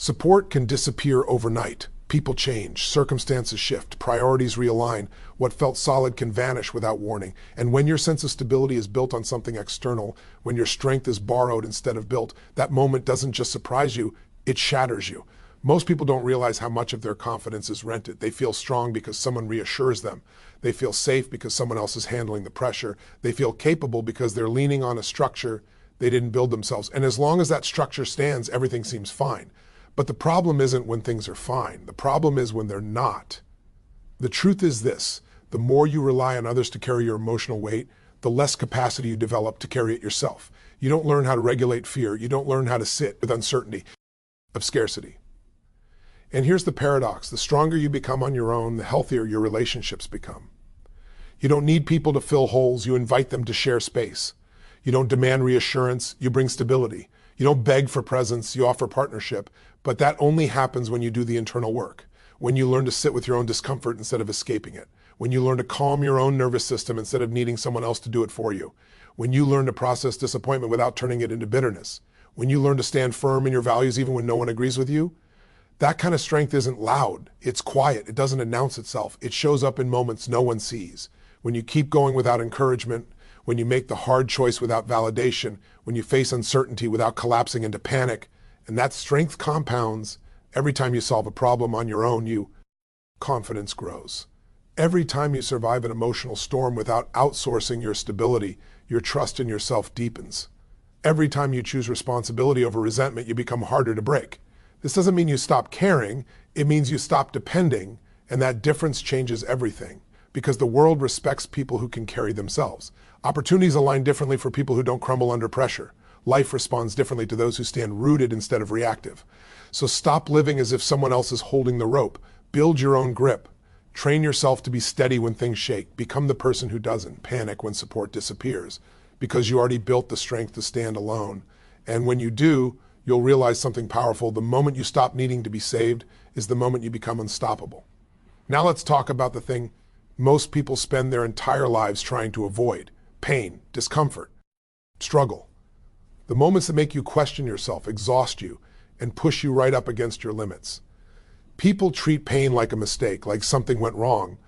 Support can disappear overnight. People change, circumstances shift, priorities realign. What felt solid can vanish without warning. And when your sense of stability is built on something external, when your strength is borrowed instead of built, that moment doesn't just surprise you, it shatters you. Most people don't realize how much of their confidence is rented. They feel strong because someone reassures them. They feel safe because someone else is handling the pressure. They feel capable because they're leaning on a structure they didn't build themselves. And as long as that structure stands, everything seems fine. But the problem isn't when things are fine. The problem is when they're not. The truth is this: the more you rely on others to carry your emotional weight, the less capacity you develop to carry it yourself. You don't learn how to regulate fear. You don't learn how to sit with uncertainty of scarcity. And here's the paradox: the stronger you become on your own, the healthier your relationships become. You don't need people to fill holes. You invite them to share space. You don't demand reassurance. You bring stability. You don't beg for presence. You offer partnership. But that only happens when you do the internal work, when you learn to sit with your own discomfort instead of escaping it, when you learn to calm your own nervous system instead of needing someone else to do it for you, when you learn to process disappointment without turning it into bitterness, when you learn to stand firm in your values even when no one agrees with you. That kind of strength isn't loud. It's quiet. It doesn't announce itself. It shows up in moments no one sees. When you keep going without encouragement, when you make the hard choice without validation, when you face uncertainty without collapsing into panic. And that strength compounds. Every time you solve a problem on your own, confidence grows. Every time you survive an emotional storm without outsourcing your stability, your trust in yourself deepens. Every time you choose responsibility over resentment, you become harder to break. This doesn't mean you stop caring. It means you stop depending, and that difference changes everything, because the world respects people who can carry themselves. Opportunities align differently for people who don't crumble under pressure. Life responds differently to those who stand rooted instead of reactive. So stop living as if someone else is holding the rope. Build your own grip. Train yourself to be steady when things shake. Become the person who doesn't panic when support disappears, because you already built the strength to stand alone. And when you do, you'll realize something powerful. The moment you stop needing to be saved is the moment you become unstoppable. Now let's talk about the thing most people spend their entire lives trying to avoid: pain, discomfort, struggle. The moments that make you question yourself, exhaust you, and push you right up against your limits. People treat pain like a mistake, like something went wrong,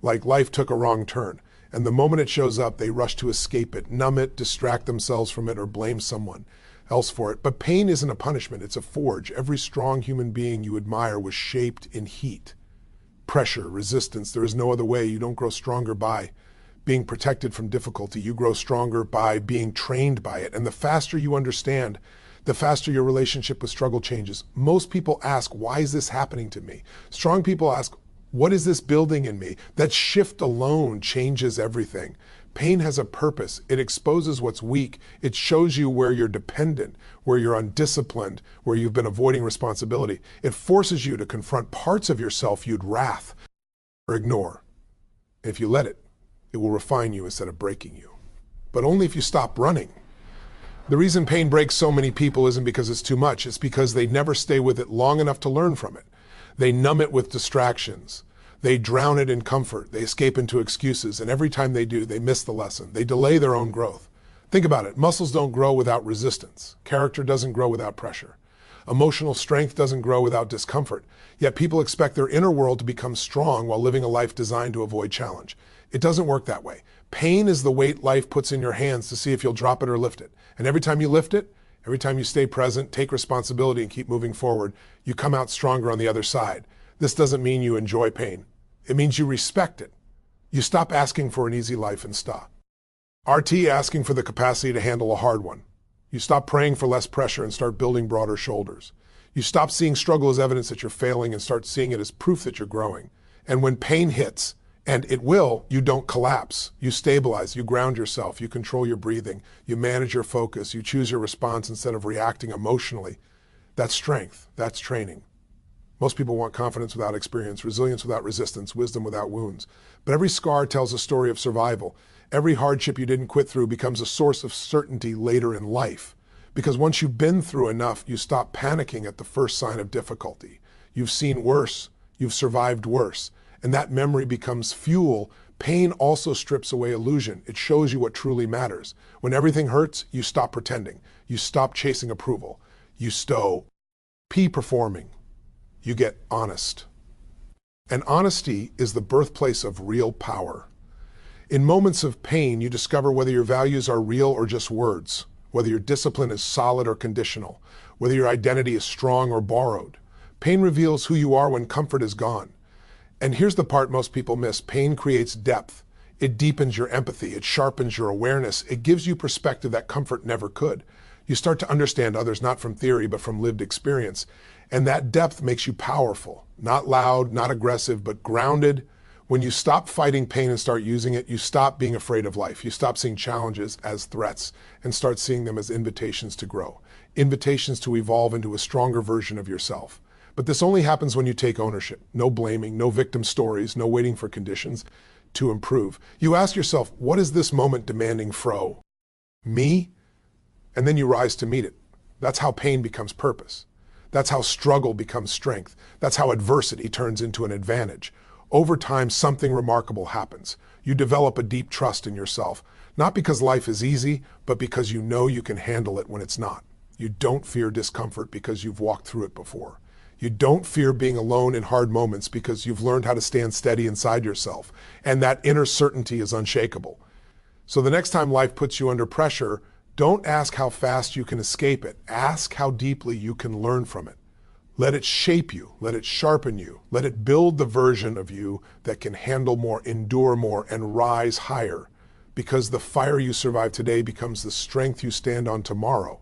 like life took a wrong turn. And the moment it shows up, they rush to escape it, numb it, distract themselves from it, or blame someone else for it. But pain isn't a punishment, it's a forge. Every strong human being you admire was shaped in heat, pressure, resistance. There is no other way. You don't grow stronger by being protected from difficulty. You grow stronger by being trained by it. And the faster you understand, the faster your relationship with struggle changes. Most people ask, why is this happening to me? Strong people ask, what is this building in me? That shift alone changes everything. Pain has a purpose. It exposes what's weak. It shows you where you're dependent, where you're undisciplined, where you've been avoiding responsibility. It forces you to confront parts of yourself you'd wrath or ignore. If you let it, it will refine you instead of breaking you. But only if you stop running. The reason pain breaks so many people isn't because it's too much. It's because they never stay with it long enough to learn from it. They numb it with distractions. They drown it in comfort. They escape into excuses. And every time they do, they miss the lesson. They delay their own growth. Think about it. Muscles don't grow without resistance. Character doesn't grow without pressure. Emotional strength doesn't grow without discomfort. Yet people expect their inner world to become strong while living a life designed to avoid challenge. It doesn't work that way. Pain is the weight life puts in your hands to see if you'll drop it or lift it. And every time you lift it, every time you stay present, take responsibility, and keep moving forward, you come out stronger on the other side. This doesn't mean you enjoy pain. It means you respect it. You stop asking for an easy life and stop asking for the capacity to handle a hard one. You stop praying for less pressure and start building broader shoulders. You stop seeing struggle as evidence that you're failing and start seeing it as proof that you're growing. And when pain hits, and it will, you don't collapse. You stabilize, you ground yourself, you control your breathing, you manage your focus, you choose your response instead of reacting emotionally. That's strength, that's training. Most people want confidence without experience, resilience without resistance, wisdom without wounds. But every scar tells a story of survival. Every hardship you didn't quit through becomes a source of certainty later in life. Because once you've been through enough, you stop panicking at the first sign of difficulty. You've seen worse, you've survived worse. And that memory becomes fuel. Pain also strips away illusion. It shows you what truly matters. When everything hurts, you stop pretending. You stop chasing approval. You stow P, performing. You get honest. And honesty is the birthplace of real power. In moments of pain, you discover whether your values are real or just words, whether your discipline is solid or conditional, whether your identity is strong or borrowed. Pain reveals who you are when comfort is gone. And here's the part most people miss. Pain creates depth. It deepens your empathy. It sharpens your awareness. It gives you perspective that comfort never could. You start to understand others not from theory, but from lived experience. And that depth makes you powerful, not loud, not aggressive, but grounded. When you stop fighting pain and start using it, you stop being afraid of life. You stop seeing challenges as threats and start seeing them as invitations to grow, invitations to evolve into a stronger version of yourself. But this only happens when you take ownership. No blaming, no victim stories, no waiting for conditions to improve. You ask yourself, what is this moment demanding fro? Me? And then you rise to meet it. That's how pain becomes purpose. That's how struggle becomes strength. That's how adversity turns into an advantage. Over time, something remarkable happens. You develop a deep trust in yourself, not because life is easy, but because you know you can handle it when it's not. You don't fear discomfort because you've walked through it before. You don't fear being alone in hard moments because you've learned how to stand steady inside yourself, and that inner certainty is unshakable. So the next time life puts you under pressure, don't ask how fast you can escape it. Ask how deeply you can learn from it. Let it shape you. Let it sharpen you. Let it build the version of you that can handle more, endure more, and rise higher. Because the fire you survive today becomes the strength you stand on tomorrow.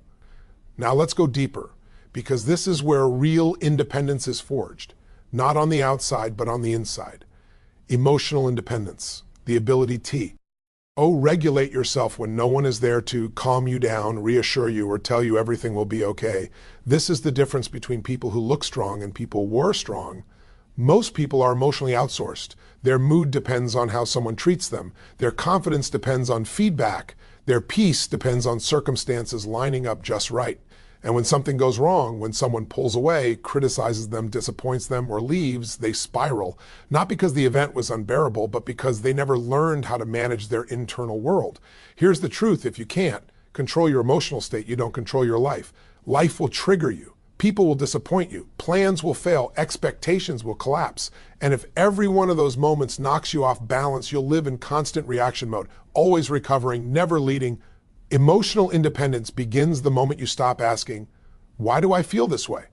Now let's go deeper, because this is where real independence is forged. Not on the outside, but on the inside. Emotional independence, the ability to regulate yourself when no one is there to calm you down, reassure you, or tell you everything will be okay. This is the difference between people who look strong and people who are strong. Most people are emotionally outsourced. Their mood depends on how someone treats them. Their confidence depends on feedback. Their peace depends on circumstances lining up just right. And when something goes wrong, when someone pulls away, criticizes them, disappoints them, or leaves, they spiral. Not because the event was unbearable, but because they never learned how to manage their internal world. Here's the truth: if you can't control your emotional state, you don't control your life. Life will trigger you. People will disappoint you. Plans will fail. Expectations will collapse. And if every one of those moments knocks you off balance, you'll live in constant reaction mode, always recovering, never leading. Emotional independence begins the moment you stop asking, why do I feel this way?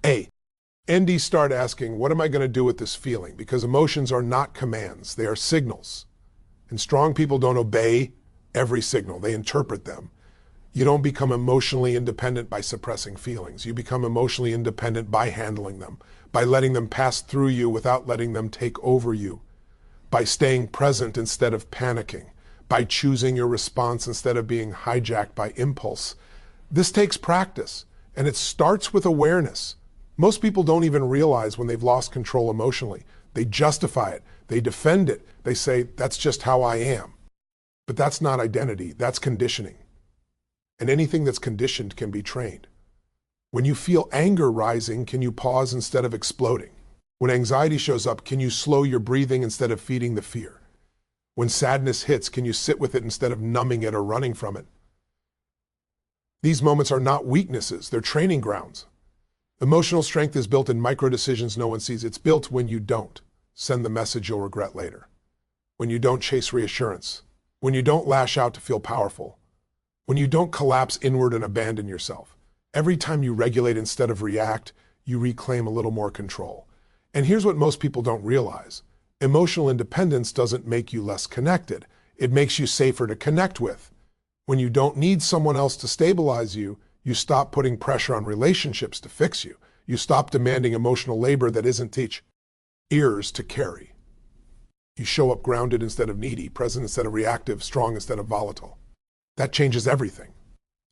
And start asking, what am I going to do with this feeling? Because emotions are not commands, they are signals. And strong people don't obey every signal, they interpret them. You don't become emotionally independent by suppressing feelings. You become emotionally independent by handling them, by letting them pass through you without letting them take over you, by staying present instead of panicking, by choosing your response instead of being hijacked by impulse. This takes practice, and it starts with awareness. Most people don't even realize when they've lost control emotionally. They justify it, they defend it, they say, that's just how I am. But that's not identity, that's conditioning. And anything that's conditioned can be trained. When you feel anger rising, can you pause instead of exploding? When anxiety shows up, can you slow your breathing instead of feeding the fear? When sadness hits, can you sit with it instead of numbing it or running from it? These moments are not weaknesses, they're training grounds. Emotional strength is built in micro decisions no one sees. It's built when you don't send the message you'll regret later, when you don't chase reassurance, when you don't lash out to feel powerful, when you don't collapse inward and abandon yourself. Every time you regulate instead of react, you reclaim a little more control. And here's what most people don't realize. Emotional independence doesn't make you less connected. It makes you safer to connect with. When you don't need someone else to stabilize you, you stop putting pressure on relationships to fix you. You stop demanding emotional labor that isn't ears to carry. You show up grounded instead of needy, present instead of reactive, strong instead of volatile. That changes everything.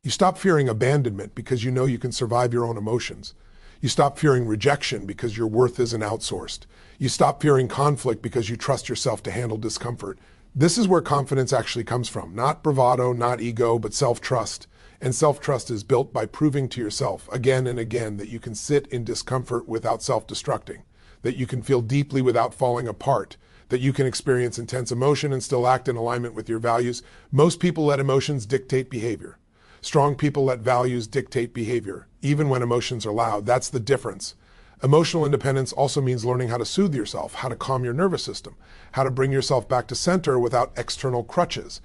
You stop fearing abandonment because you know you can survive your own emotions. You stop fearing rejection because your worth isn't outsourced. You stop fearing conflict because you trust yourself to handle discomfort. This is where confidence actually comes from. Not bravado, not ego, but self-trust. And self-trust is built by proving to yourself again and again that you can sit in discomfort without self-destructing, that you can feel deeply without falling apart, that you can experience intense emotion and still act in alignment with your values. Most people let emotions dictate behavior. Strong people let values dictate behavior, even when emotions are loud. That's the difference. Emotional independence also means learning how to soothe yourself, how to calm your nervous system, how to bring yourself back to center without external crutches.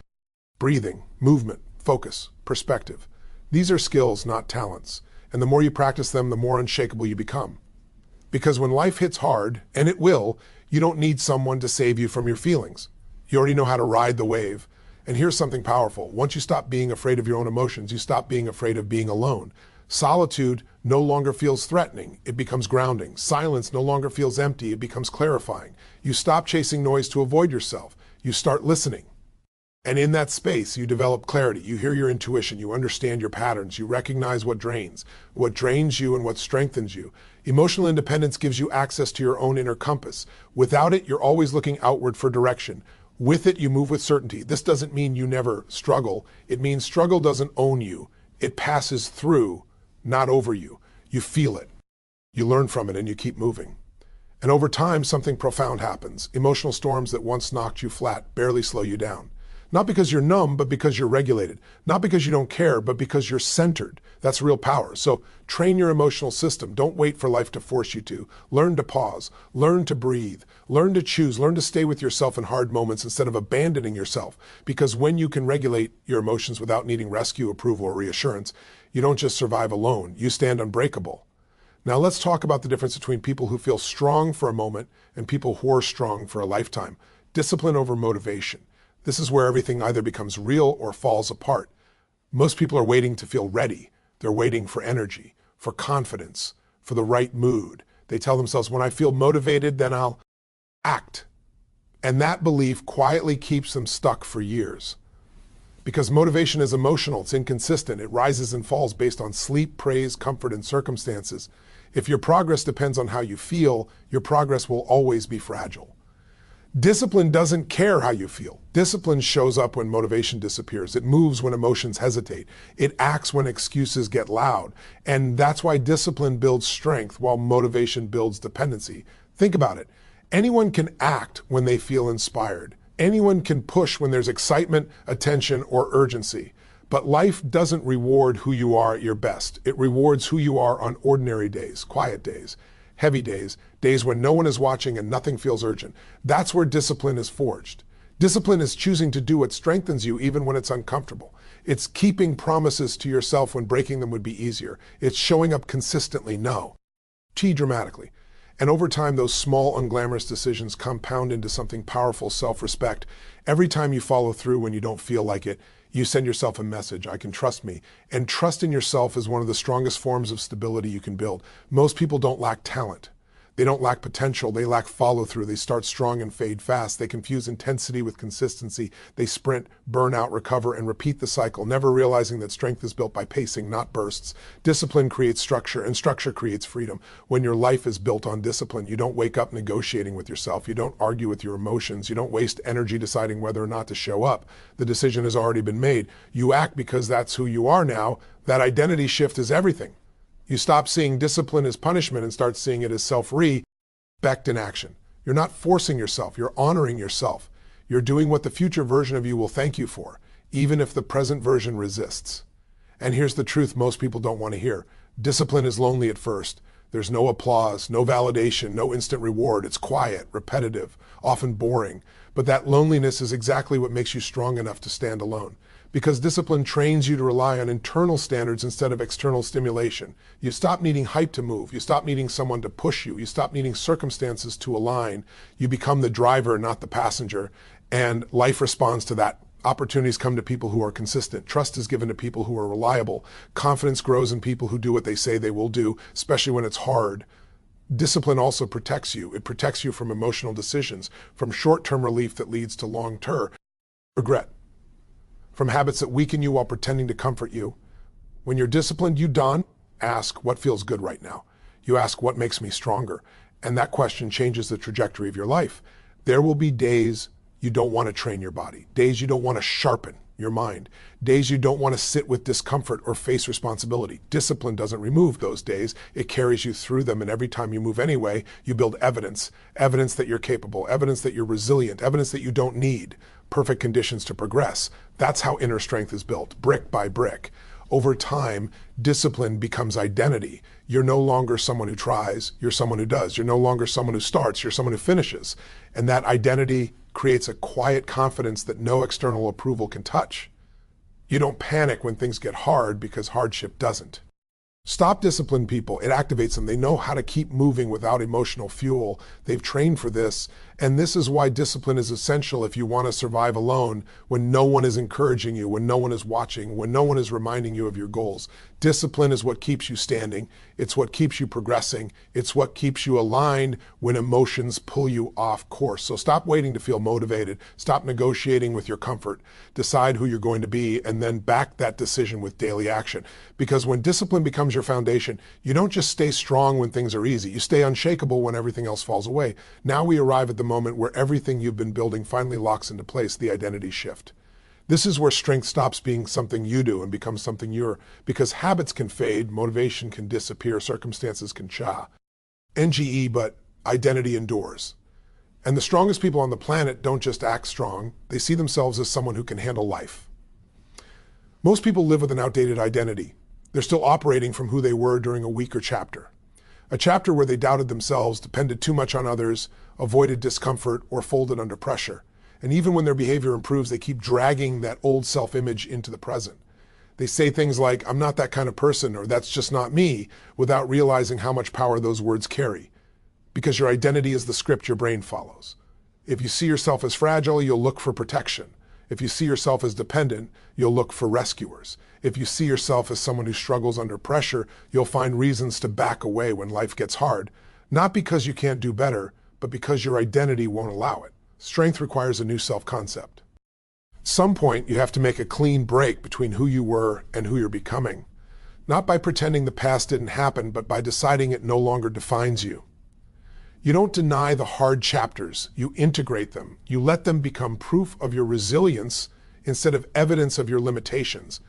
Breathing, movement, focus, perspective. These are skills, not talents. And the more you practice them, the more unshakable you become. Because when life hits hard, and it will, you don't need someone to save you from your feelings. You already know how to ride the wave. And here's something powerful. Once you stop being afraid of your own emotions, you stop being afraid of being alone. Solitude no longer feels threatening. It becomes grounding. Silence no longer feels empty. It becomes clarifying. You stop chasing noise to avoid yourself. You start listening. And in that space, you develop clarity. You hear your intuition. You understand your patterns. You recognize what drains you and what strengthens you. Emotional independence gives you access to your own inner compass. Without it, you're always looking outward for direction. With it, you move with certainty. This doesn't mean you never struggle. It means struggle doesn't own you. It passes through, not over you. You feel it. You learn from it and you keep moving. And over time, something profound happens. Emotional storms that once knocked you flat barely slow you down. Not because you're numb, but because you're regulated. Not because you don't care, but because you're centered. That's real power. So train your emotional system. Don't wait for life to force you to. Learn to pause. Learn to breathe. Learn to choose. Learn to stay with yourself in hard moments instead of abandoning yourself. Because when you can regulate your emotions without needing rescue, approval, or reassurance, you don't just survive alone. You stand unbreakable. Now let's talk about the difference between people who feel strong for a moment and people who are strong for a lifetime. Discipline over motivation. This is where everything either becomes real or falls apart. Most people are waiting to feel ready. They're waiting for energy, for confidence, for the right mood. They tell themselves, when I feel motivated, then I'll act. And that belief quietly keeps them stuck for years. Because motivation is emotional, it's inconsistent. It rises and falls based on sleep, praise, comfort, and circumstances. If your progress depends on how you feel, your progress will always be fragile. Discipline doesn't care how you feel. Discipline shows up when motivation disappears. It moves when emotions hesitate. It acts when excuses get loud. And that's why discipline builds strength while motivation builds dependency. Think about it. Anyone can act when they feel inspired. Anyone can push when there's excitement, attention, or urgency. But life doesn't reward who you are at your best. It rewards who you are on ordinary days, quiet days, heavy days, days when no one is watching and nothing feels urgent. That's where discipline is forged. Discipline is choosing to do what strengthens you even when it's uncomfortable. It's keeping promises to yourself when breaking them would be easier. It's showing up consistently, dramatically. And over time, those small, unglamorous decisions compound into something powerful, self-respect. Every time you follow through when you don't feel like it, you send yourself a message, I can trust me. And trust in yourself is one of the strongest forms of stability you can build. Most people don't lack talent. They don't lack potential. They lack follow-through. They start strong and fade fast. They confuse intensity with consistency. They sprint, burn out, recover, and repeat the cycle, never realizing that strength is built by pacing, not bursts. Discipline creates structure, and structure creates freedom. When your life is built on discipline, you don't wake up negotiating with yourself. You don't argue with your emotions. You don't waste energy deciding whether or not to show up. The decision has already been made. You act because that's who you are now. That identity shift is everything. You stop seeing discipline as punishment and start seeing it as self-respect in action. You're not forcing yourself, you're honoring yourself. You're doing what the future version of you will thank you for, even if the present version resists. And here's the truth most people don't want to hear. Discipline is lonely at first. There's no applause, no validation, no instant reward. It's quiet, repetitive, often boring. But that loneliness is exactly what makes you strong enough to stand alone. Because discipline trains you to rely on internal standards instead of external stimulation. You stop needing hype to move. You stop needing someone to push you. You stop needing circumstances to align. You become the driver, not the passenger. And life responds to that. Opportunities come to people who are consistent. Trust is given to people who are reliable. Confidence grows in people who do what they say they will do, especially when it's hard. Discipline also protects you. It protects you from emotional decisions, from short-term relief that leads to long-term regret, from habits that weaken you while pretending to comfort you. When you're disciplined, you don't ask what feels good right now. You ask what makes me stronger. And that question changes the trajectory of your life. There will be days you don't want to train your body, days you don't want to sharpen your mind, days you don't want to sit with discomfort or face responsibility. Discipline doesn't remove those days. It carries you through them, and every time you move anyway, you build evidence that you're capable, evidence that you're resilient, evidence that you don't need perfect conditions to progress. That's how inner strength is built, brick by brick. Over time, discipline becomes identity. You're no longer someone who tries, you're someone who does. You're no longer someone who starts, you're someone who finishes. And that identity creates a quiet confidence that no external approval can touch. You don't panic when things get hard because hardship doesn't. Stop disciplined people. It activates them. They know how to keep moving without emotional fuel. They've trained for this. And this is why discipline is essential if you want to survive alone when no one is encouraging you, when no one is watching, when no one is reminding you of your goals. Discipline is what keeps you standing. It's what keeps you progressing. It's what keeps you aligned when emotions pull you off course. So stop waiting to feel motivated. Stop negotiating with your comfort. Decide who you're going to be and then back that decision with daily action. Because when discipline becomes your foundation, you don't just stay strong when things are easy. You stay unshakable when everything else falls away. Now we arrive at the moment where everything you've been building finally locks into place, the identity shift. This is where strength stops being something you do and becomes something you're, because habits can fade, motivation can disappear, circumstances can NGE, but identity endures. And the strongest people on the planet don't just act strong, they see themselves as someone who can handle life. Most people live with an outdated identity. They're still operating from who they were during a week or chapter. A chapter where they doubted themselves, depended too much on others, avoided discomfort, or folded under pressure. And even when their behavior improves, they keep dragging that old self-image into the present. They say things like, I'm not that kind of person, or that's just not me, without realizing how much power those words carry. Because your identity is the script your brain follows. If you see yourself as fragile, you'll look for protection. If you see yourself as dependent, you'll look for rescuers. If you see yourself as someone who struggles under pressure, you'll find reasons to back away when life gets hard. Not because you can't do better, but because your identity won't allow it. Strength requires a new self-concept. At some point, you have to make a clean break between who you were and who you're becoming. Not by pretending the past didn't happen, but by deciding it no longer defines you. You don't deny the hard chapters, you integrate them. You let them become proof of your resilience instead of evidence of your limitations.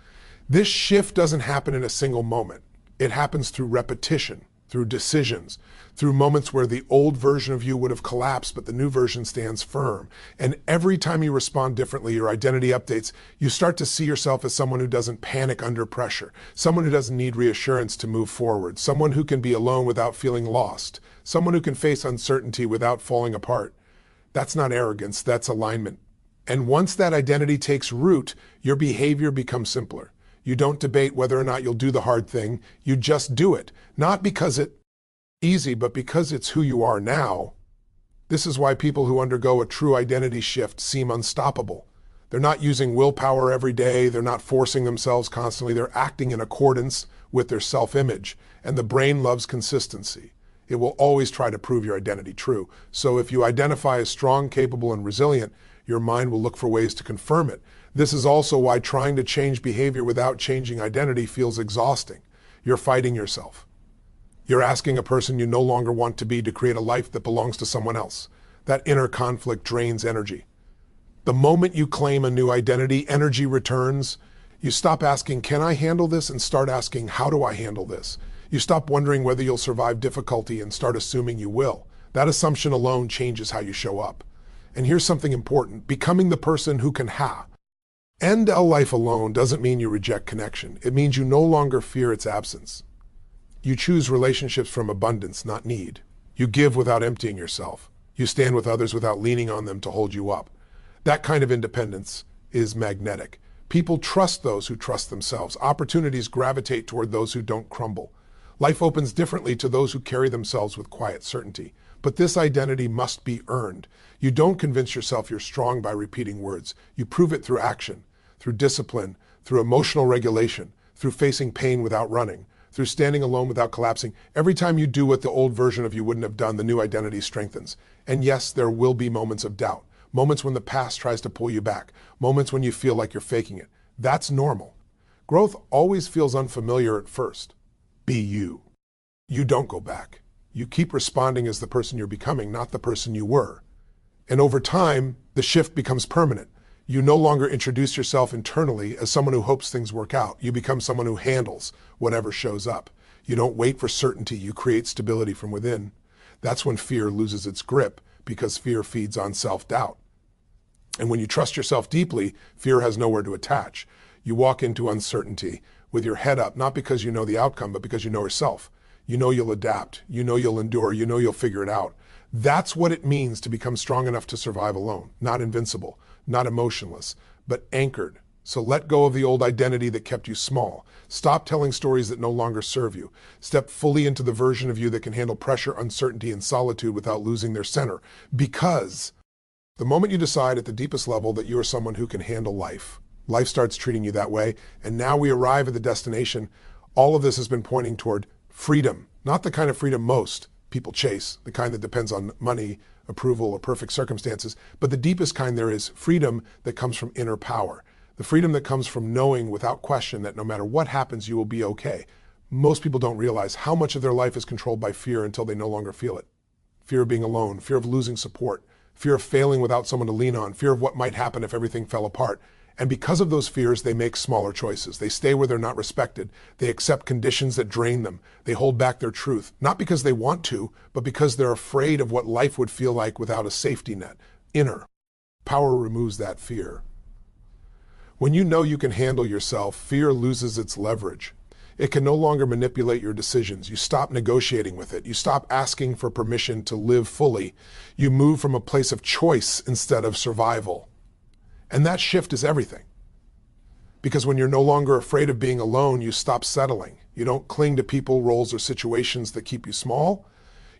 This shift doesn't happen in a single moment. It happens through repetition, through decisions, through moments where the old version of you would have collapsed, but the new version stands firm. And every time you respond differently, your identity updates, you start to see yourself as someone who doesn't panic under pressure, someone who doesn't need reassurance to move forward, someone who can be alone without feeling lost, someone who can face uncertainty without falling apart. That's not arrogance, that's alignment. And once that identity takes root, your behavior becomes simpler. You don't debate whether or not you'll do the hard thing, you just do it. Not because it's easy, but because it's who you are now. This is why people who undergo a true identity shift seem unstoppable. They're not using willpower every day, they're not forcing themselves constantly, they're acting in accordance with their self-image. And the brain loves consistency. It will always try to prove your identity true. So if you identify as strong, capable, and resilient, your mind will look for ways to confirm it. This is also why trying to change behavior without changing identity feels exhausting. You're fighting yourself. You're asking a person you no longer want to be to create a life that belongs to someone else. That inner conflict drains energy. The moment you claim a new identity, energy returns. You stop asking, can I handle this? And start asking, how do I handle this? You stop wondering whether you'll survive difficulty and start assuming you will. That assumption alone changes how you show up. And here's something important. Becoming the person who can end a life alone doesn't mean you reject connection. It means you no longer fear its absence. You choose relationships from abundance, not need. You give without emptying yourself. You stand with others without leaning on them to hold you up. That kind of independence is magnetic. People trust those who trust themselves. Opportunities gravitate toward those who don't crumble. Life opens differently to those who carry themselves with quiet certainty. But this identity must be earned. You don't convince yourself you're strong by repeating words. You prove it through action, through discipline, through emotional regulation, through facing pain without running, through standing alone without collapsing. Every time you do what the old version of you wouldn't have done, the new identity strengthens. And yes, there will be moments of doubt, moments when the past tries to pull you back, moments when you feel like you're faking it. That's normal. Growth always feels unfamiliar at first. Be you. You don't go back. You keep responding as the person you're becoming, not the person you were. And over time, the shift becomes permanent. You no longer introduce yourself internally as someone who hopes things work out. You become someone who handles whatever shows up. You don't wait for certainty. You create stability from within. That's when fear loses its grip, because fear feeds on self-doubt. And when you trust yourself deeply, fear has nowhere to attach. You walk into uncertainty with your head up, not because you know the outcome, but because you know yourself. You know you'll adapt. You know you'll endure. You know you'll figure it out. That's what it means to become strong enough to survive alone. Not invincible, not emotionless, but anchored. So let go of the old identity that kept you small. Stop telling stories that no longer serve you. Step fully into the version of you that can handle pressure, uncertainty, and solitude without losing their center. Because the moment you decide at the deepest level that you are someone who can handle life, life starts treating you that way. And now we arrive at the destination. All of this has been pointing toward freedom, not the kind of freedom most people chase, the kind that depends on money, approval, or perfect circumstances, but the deepest kind there is freedom that comes from inner power. The freedom that comes from knowing without question that no matter what happens, you will be okay. Most people don't realize how much of their life is controlled by fear until they no longer feel it. Fear of being alone, fear of losing support, fear of failing without someone to lean on, fear of what might happen if everything fell apart. And because of those fears, they make smaller choices. They stay where they're not respected. They accept conditions that drain them. They hold back their truth, not because they want to, but because they're afraid of what life would feel like without a safety net. Inner power removes that fear. When you know you can handle yourself, fear loses its leverage. It can no longer manipulate your decisions. You stop negotiating with it. You stop asking for permission to live fully. You move from a place of choice instead of survival. And that shift is everything. Because when you're no longer afraid of being alone, you stop settling. You don't cling to people, roles, or situations that keep you small.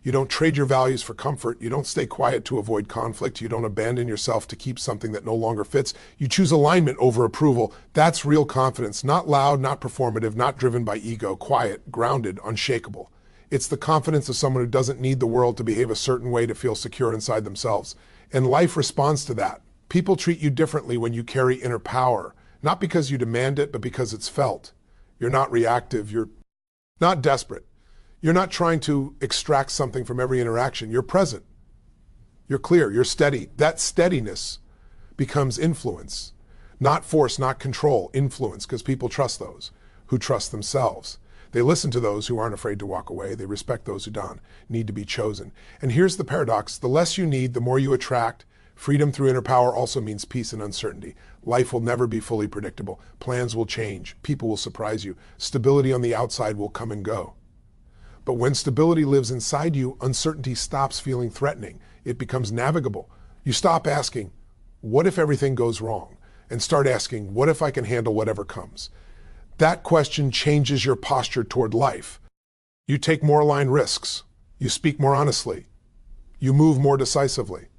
You don't trade your values for comfort. You don't stay quiet to avoid conflict. You don't abandon yourself to keep something that no longer fits. You choose alignment over approval. That's real confidence. Not loud, not performative, not driven by ego. Quiet, grounded, unshakable. It's the confidence of someone who doesn't need the world to behave a certain way to feel secure inside themselves. And life responds to that. People treat you differently when you carry inner power, not because you demand it, but because it's felt. You're not reactive. You're not desperate. You're not trying to extract something from every interaction. You're present. You're clear. You're steady. That steadiness becomes influence, not force, not control. Influence, because people trust those who trust themselves. They listen to those who aren't afraid to walk away. They respect those who don't need to be chosen. And here's the paradox. The less you need, the more you attract. Freedom through inner power also means peace and uncertainty. Life will never be fully predictable. Plans will change. People will surprise you. Stability on the outside will come and go. But when stability lives inside you, uncertainty stops feeling threatening. It becomes navigable. You stop asking, what if everything goes wrong? And start asking, what if I can handle whatever comes? That question changes your posture toward life. You take more aligned risks. You speak more honestly. You move more decisively.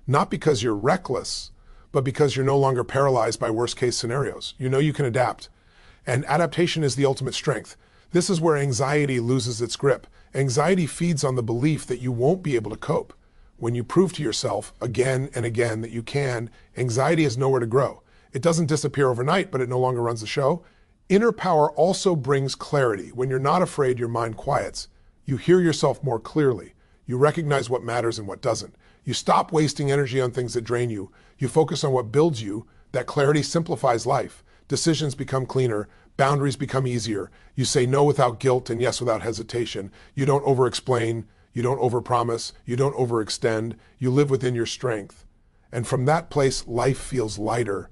Not because you're reckless, but because you're no longer paralyzed by worst-case scenarios. You know you can adapt. And adaptation is the ultimate strength. This is where anxiety loses its grip. Anxiety feeds on the belief that you won't be able to cope. When you prove to yourself again and again that you can, anxiety has nowhere to grow. It doesn't disappear overnight, but it no longer runs the show. Inner power also brings clarity. When you're not afraid, your mind quiets. You hear yourself more clearly. You recognize what matters and what doesn't. You stop wasting energy on things that drain you. You focus on what builds you. That clarity simplifies life. Decisions become cleaner. Boundaries become easier. You say no without guilt and yes without hesitation. You don't over-explain. You don't over-promise. You don't overextend. You live within your strength. And from that place, life feels lighter.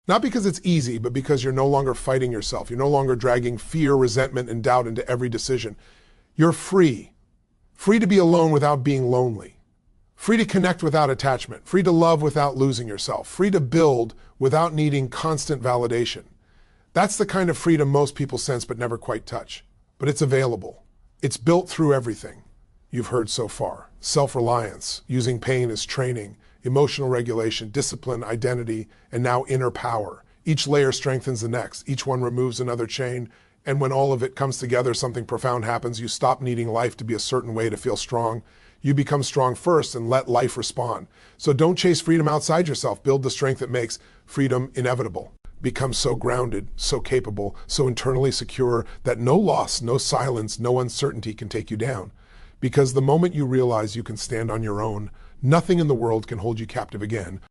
Not because it's easy, but because you're no longer fighting yourself. You're no longer dragging fear, resentment, and doubt into every decision. You're free. Free to be alone without being lonely. Free to connect without attachment. Free to love without losing yourself. Free to build without needing constant validation. That's the kind of freedom most people sense but never quite touch. But it's available. It's built through everything you've heard so far. Self-reliance, using pain as training, emotional regulation, discipline, identity, and now inner power. Each layer strengthens the next. Each one removes another chain. And when all of it comes together, something profound happens. You stop needing life to be a certain way to feel strong. You become strong first and let life respond. So don't chase freedom outside yourself. Build the strength that makes freedom inevitable. Become so grounded, so capable, so internally secure that no loss, no silence, no uncertainty can take you down. Because the moment you realize you can stand on your own, nothing in the world can hold you captive again.